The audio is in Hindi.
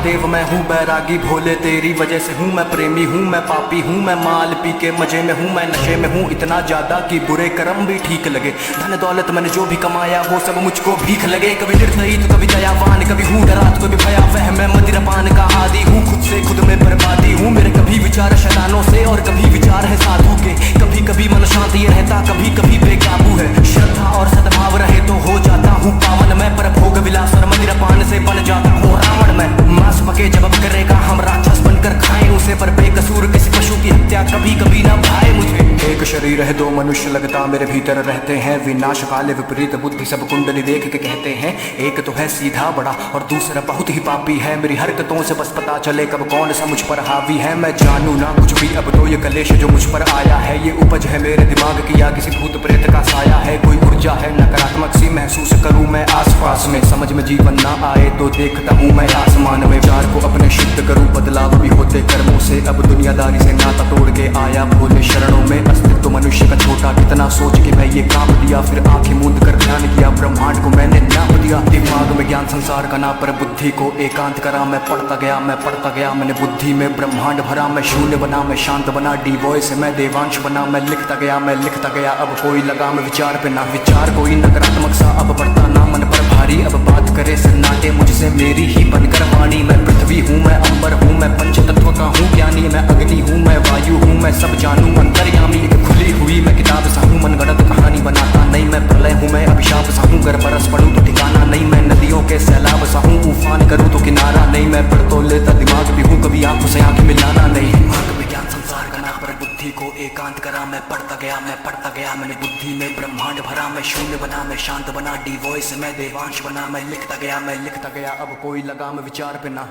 महादेव मैं हूँ बैरागी भोले तेरी वजह से हूँ मैं प्रेमी हूँ मैं पापी हूँ मैं माल पी के मजे में हूँ मैं नशे में हूँ इतना ज्यादा कि बुरे कर्म भी ठीक लगे। धन दौलत मैंने जो भी कमाया वो सब मुझको भीख लगे। कभी निर्दयी तो कभी दयावान कभी हूँ डरा तो कभी भयावह मैं मदिरापान का आदी हूँ खुद से खुद में बर्बादी हूँ। मेरे कभी विचार शैतानों से और कभी विचार है साधु के। कभी कभी मन शांत ये रहता कभी कभी बेकाबू है। श्रद्धा और सद्भाव रहे तो हो जाता हूँ पावन मैं पर भोग विलास और मदिरापान से बन जाता हूँ रावण मैं। मांस पके जब करेगा हम राक्षस बनकर खाएं उसे पर बेकसूर किसी पशु की हत्या कभी कभी ना भाए मुझे। एक शरीर है दो मनुष्य लगता मेरे भीतर रहते हैं विनाश काले विपरीत बुद्धि सब कुंडली देख के कहते हैं। एक तो है सीधा बड़ा और दूसरा बहुत ही पापी है। मेरी हरकतों से बस पता चले कब कौन सा मुझ पर हावी है। मैं जानू ना कुछ भी अब तो ये कलेश जो मुझ पर आया है ये उपज है मेरे दिमाग की या किसी भूत प्रेत का साया है। कोई ऊर्जा है नकारात्मक सी महसूस करूं मैं आसपास में समझ में जीवन ना आए तो देखता हूँ मैं आसमान में। विचार को अपने शुद्ध करूं बदलाव भी होते कर्मों से अब दुनियादारी से नाता तोड़ के आया भोले शरणों में। अस्तित्व मनुष्य का छोटा कितना सोच के मैं ये काम दिया फिर आंखें मूंद कर ध्यान किया ब्रह्मांड को मैंने नाप दिया। दिमाग में ज्ञान संसार का ना पर बुद्धि को एकांत करा मैं पढ़ता गया मैंने बुद्धि में ब्रह्मांड भरा। मैं शून्य बना मैं शांत बना डी वॉइस मैं देवांश बना मैं लिखता गया अब कोई लगाम विचार पे ना विचार कोई नकारात्मक सा अब बढ़ता ना मन पर भारी। अब बात करे सन्नाटे मुझसे मेरी ही बनकर वाणी। मैं पृथ्वी हूँ मैं अंबर हूँ मैं पंच तत्व का हूँ ज्ञानी मैं अग्नि हूँ मैं वायु हूँ मैं सब जानू अंतर्यामी। एक खुली हुई मैं किताब सा हूँ मनगढ़ंत कहानी बनाता नहीं मैं प्रलय हूँ मैं अभिशाप सा हूँ घर बरस पड़ूं तो ठिकाना नहीं मैं नदियों के सैलाब सा हूँ उफान करूँ तो किनारा नहीं मैं पढ़ तो लेता दिमाग भी हूँ कभी आंखों से आंखें मिलाना नहीं। विज्ञान संसार का ना पर बुद्धि को एकांत करा मैं पढ़ता गया मैंने बुद्धि में ब्रह्मांड भरा। मैं शून्य बना मैं शांत बना डी वॉइस मैं देवांश बना मैं लिखता गया अब कोई लगाम विचार पे ना।